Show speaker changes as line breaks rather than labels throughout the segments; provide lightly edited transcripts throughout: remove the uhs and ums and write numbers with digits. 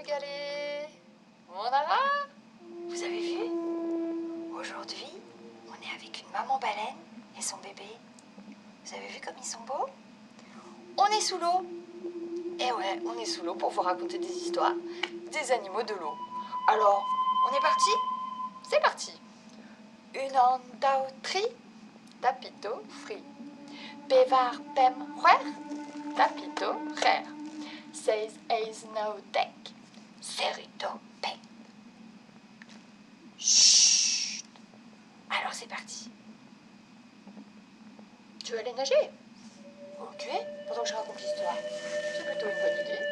le galet. Mon Nara, vous avez vu? Aujourd'hui, on est avec une maman baleine et son bébé. Vous avez vu comme ils sont beaux? On est sous l'eau. Et ouais, on est sous l'eau pour vous raconter des histoires des animaux de l'eau. Alors, on est parti? C'est parti. Une andau tri, tapito fri. Bevar pem ruer, tapito rer. Seis eis no dek, serito pek. Chut. Alors c'est parti. Tu veux aller nager? Ok, pendant que je raconte l'histoire. C'est plutôt une bonne idée.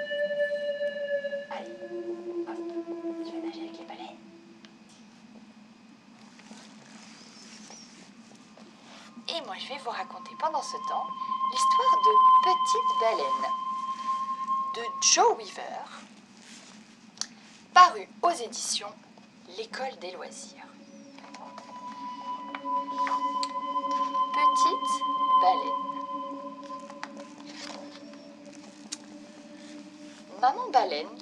Allez, hop, tu vas nager avec les baleines. Et moi, je vais vous raconter pendant ce temps l'histoire de Petite Baleine de Joe Weaver, paru aux éditions L'École des loisirs. Petite Baleine. Maman Baleine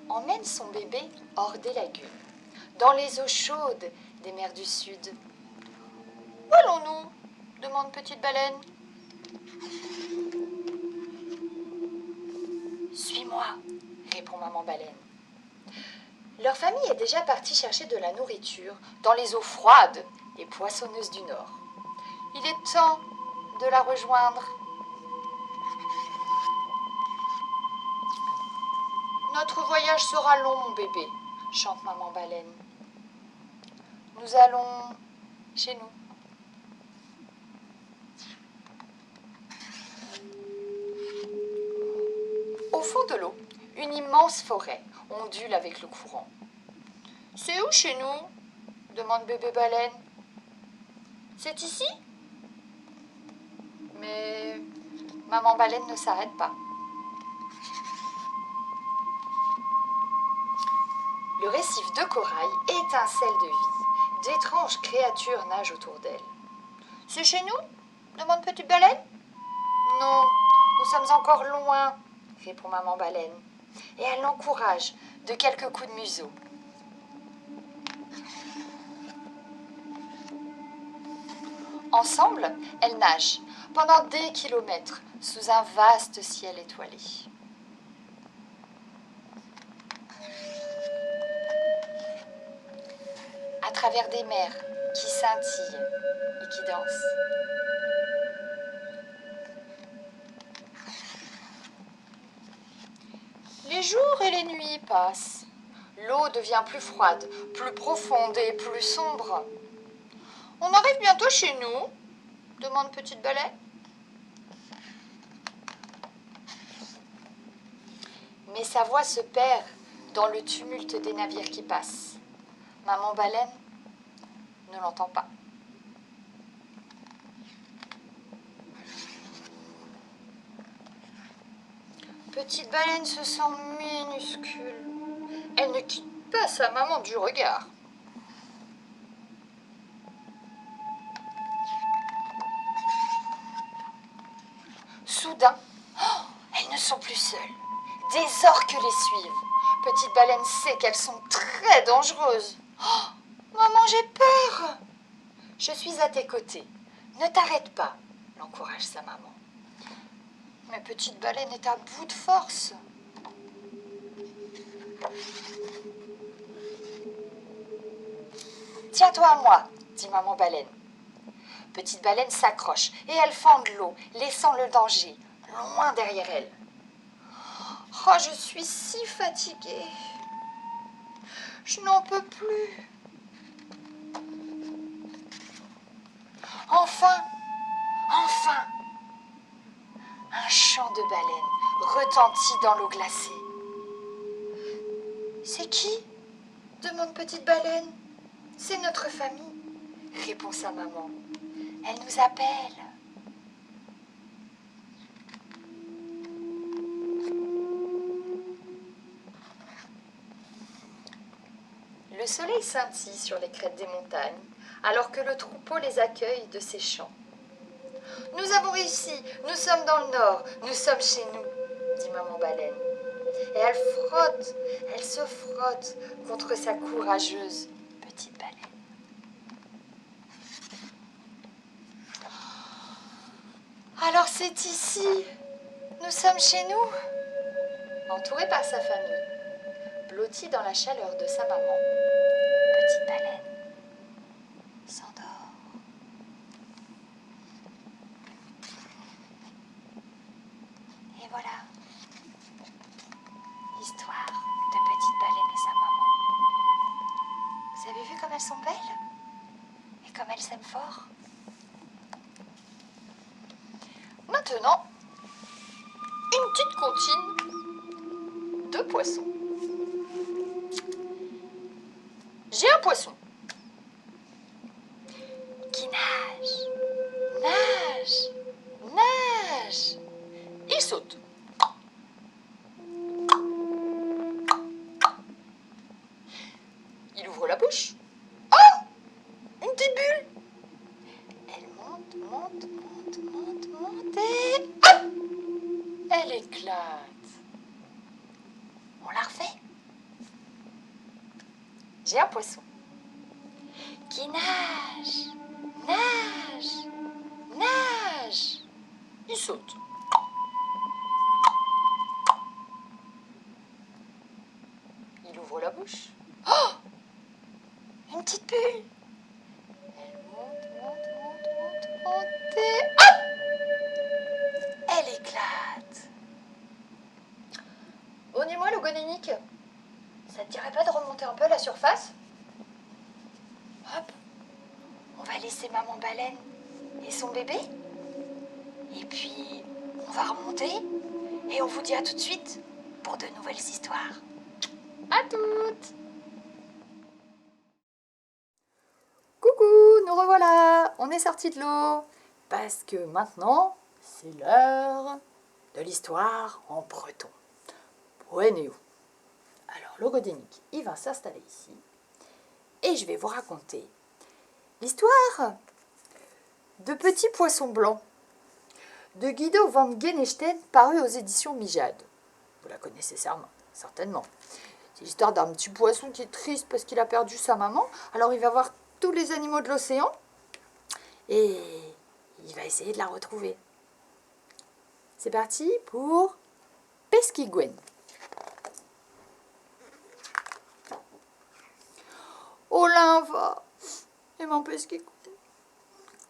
emmène son bébé hors des lagunes, dans les eaux chaudes des mers du Sud. Où allons-nous? Demande Petite Baleine. Suis-moi, répond Maman Baleine. Leur famille est déjà partie chercher de la nourriture dans les eaux froides et poissonneuses du Nord. Il est temps de la rejoindre. Notre voyage sera long, mon bébé, chante Maman Baleine. Nous allons chez nous. Au fond de l'eau, une immense forêt ondule avec le courant. « C'est où chez nous ?» demande bébé Baleine. « C'est ici ?» Mais Maman Baleine ne s'arrête pas. Le récif de corail étincelle de vie. D'étranges créatures nagent autour d'elle. « C'est chez nous ?» demande Petite Baleine. « Non, nous sommes encore loin, » répond Maman Baleine. Et elle l'encourage de quelques coups de museau. Ensemble, elles nagent pendant des kilomètres sous un vaste ciel étoilé. À travers des mers qui scintillent et qui dansent. Les jours et les nuits passent. L'eau devient plus froide, plus profonde et plus sombre. « On arrive bientôt chez nous ?» demande Petite Baleine. Mais sa voix se perd dans le tumulte des navires qui passent. Maman Baleine ne l'entend pas. Petite Baleine se sent minuscule. Elle ne quitte pas sa maman du regard. Soudain, elles ne sont plus seules. Des orques les suivent. Petite Baleine sait qu'elles sont très dangereuses. « Maman, j'ai peur !»« Je suis à tes côtés. Ne t'arrête pas, » l'encourage sa maman. Mais Petite Baleine est à bout de force. « Tiens-toi à moi, » dit Maman Baleine. Petite Baleine s'accroche et elle fend l'eau, laissant le danger loin derrière elle. « Oh, je suis si fatiguée. Je n'en peux plus. » Enfin, un chant de baleine retentit dans l'eau glacée. « C'est qui ?» demande Petite Baleine. « C'est notre famille, » répond sa maman. « Elle nous appelle. » Le soleil scintille sur les crêtes des montagnes, alors que le troupeau les accueille de ses chants. « Nous avons réussi, nous sommes dans le nord, nous sommes chez nous, » dit Maman Baleine. et elle se frotte contre sa courageuse petite baleine. Alors c'est ici, nous sommes chez nous, entourée par sa famille, blottie dans la chaleur de sa maman. Petite baleine s'endort. Et voilà, l'histoire de Petite Baleine et sa maman. Vous avez vu comme elles sont belles? Et comme elles s'aiment fort? Maintenant, une petite comptine de poissons. J'ai un poisson qui nage, nage. Il saute. Il ouvre la bouche. Oh! Une petite bulle. Elle monte et hop! Elle éclate. On la refait. J'ai un poisson qui nage. Il saute. Il ouvre la bouche. Oh! Une petite bulle. Elle monte et hop! Elle éclate. Bon, dis-moi, le gonénique, ça te dirait pas de remonter un peu à la surface? Hop, on va laisser maman baleine et son bébé. Et puis, on va remonter et on vous dit à tout de suite pour de nouvelles histoires. À toutes! Coucou, nous revoilà! On est sortis de l'eau parce que maintenant, c'est l'heure de l'histoire en breton. Poinéo. Alors, le gonénique, il va s'installer ici et je vais vous raconter l'histoire de Petits Poissons Blancs de Guido van Genechten, paru aux éditions Mijade. Vous la connaissez certainement. C'est l'histoire d'un petit poisson qui est triste parce qu'il a perdu sa maman. Alors il va voir tous les animaux de l'océan et il va essayer de la retrouver. C'est parti pour Pesciguen. Olin va et mon Pesciguen.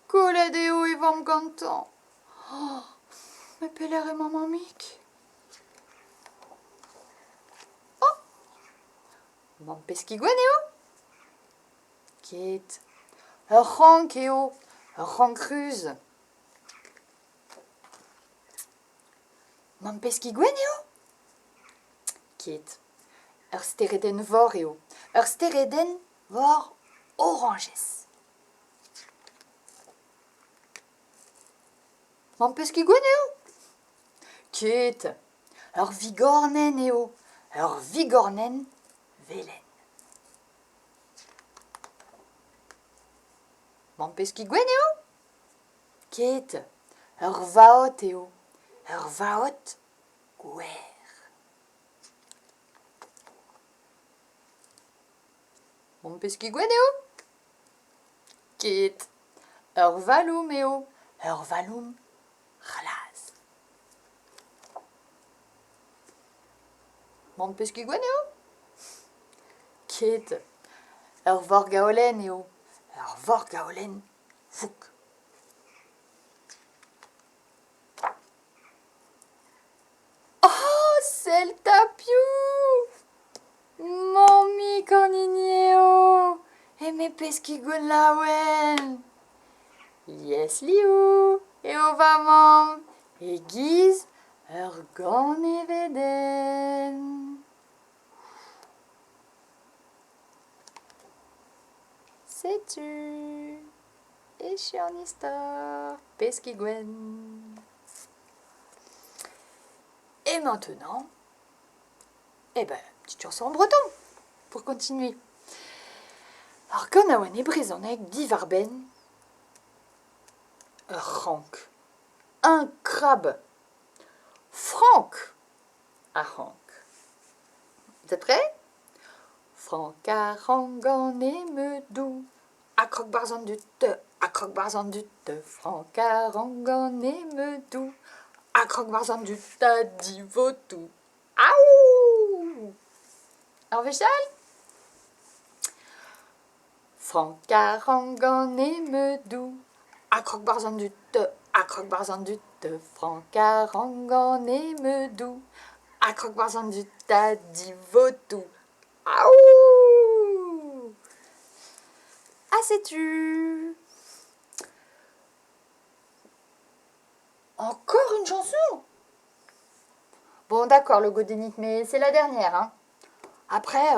Coladeo et vam gantan. Oh, mais Peller et maman Mick. Oh, mon Pesciguen Kate. Rank eo. Rankruz. Mon Pesciguen Kate. Stereden vor Stereden vor oranges. Mon Pesciguen Kate. Vigornen vigornen velen. Mon Pesciguen Kate. Vaot vaot guer. Mon Pesciguen Kate. Valum valum Ralaz. Mon Pesciguen Kate. Vorgaolen vorgaolen fuk. Oh, c'est tapiou! Mon micornineo! Et mes Pesciguen lawen! Yes liou! Et ovamam! Et guise! Gant eveden! Sais-tu? Et je suis en histoire, Pesciguen. Et maintenant, petite chanson en breton, pour continuer. Alors, quand on est brisonek d'Ivarben, rank, un crabe, Franck, à rank, Vous êtes prêts? Francarangan et Meudou, à croque-barzan du te, à croque-barzan du te, Francarangan et Meudou, à croque-barzan du ta dit vaudou. Aouh! Alors, Véchal? Francarangan et Meudou, à croque-barzan du te, à croque-barzan du te, Francarangan et Meudou, à croque-barzan du ta dit vaudou. Aouh! Ah, sais-tu? Encore une chanson? Bon, d'accord, le godénique, mais c'est la dernière. Hein. Après,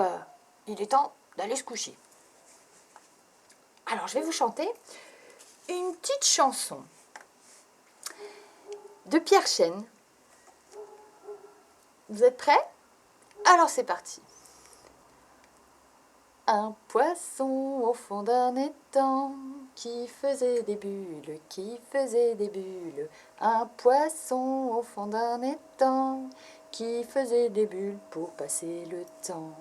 il est temps d'aller se coucher. Alors, je vais vous chanter une petite chanson de Pierre Chêne. Vous êtes prêts? Alors, c'est parti. Un poisson au fond d'un étang qui faisait des bulles, qui faisait des bulles. Un poisson au fond d'un étang qui faisait des bulles pour passer le temps.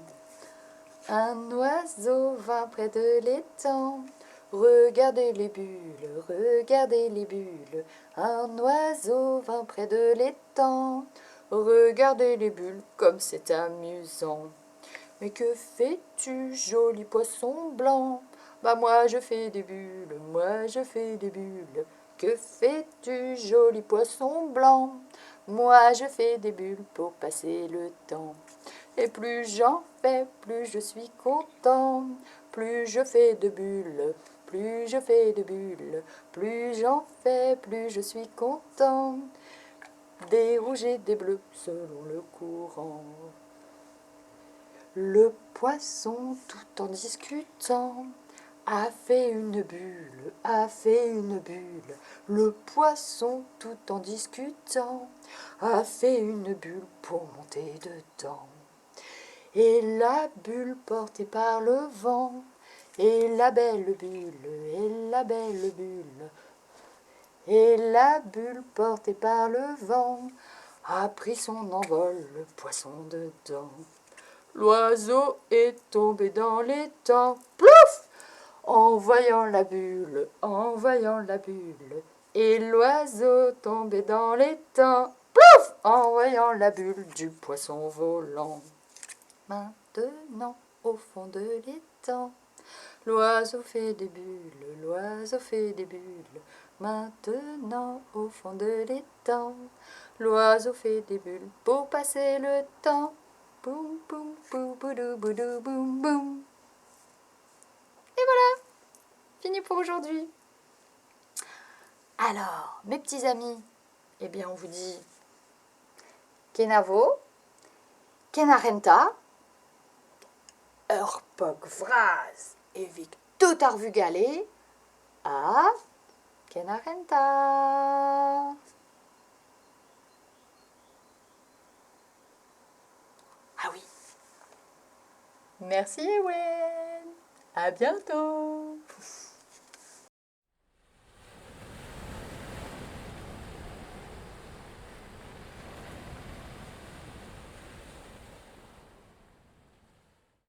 Un oiseau vint près de l'étang, regardez les bulles, regardez les bulles. Un oiseau vint près de l'étang, regardez les bulles comme c'est amusant. Mais que fais-tu, joli poisson blanc? Bah moi je fais des bulles, moi je fais des bulles. Que fais-tu, joli poisson blanc? Moi je fais des bulles pour passer le temps. Et plus j'en fais, plus je suis content. Plus je fais de bulles, plus je fais de bulles. Plus j'en fais, plus je suis content. Des rouges et des bleus selon le courant. Le poisson, tout en discutant, a fait une bulle, a fait une bulle. Le poisson, tout en discutant, a fait une bulle pour monter dedans. Et la bulle portée par le vent, et la belle bulle, et la belle bulle. Et la bulle portée par le vent a pris son envol, le poisson dedans. L'oiseau est tombé dans l'étang, plouf! En voyant la bulle, en voyant la bulle. Et l'oiseau tombé dans l'étang, plouf! En voyant la bulle du poisson volant. Maintenant, au fond de l'étang, l'oiseau fait des bulles, l'oiseau fait des bulles. Maintenant, au fond de l'étang, l'oiseau fait des bulles pour passer le temps. Boum, boum, boum, boudou, boudou, boum, boum. Et voilà, fini pour aujourd'hui. Alors, mes petits amis, eh bien, on vous dit Kenavo, Kenarenta, Urpok Vraz et Vic tout arvu galé à Kenarenta. Ah oui. Merci Ewen. À bientôt.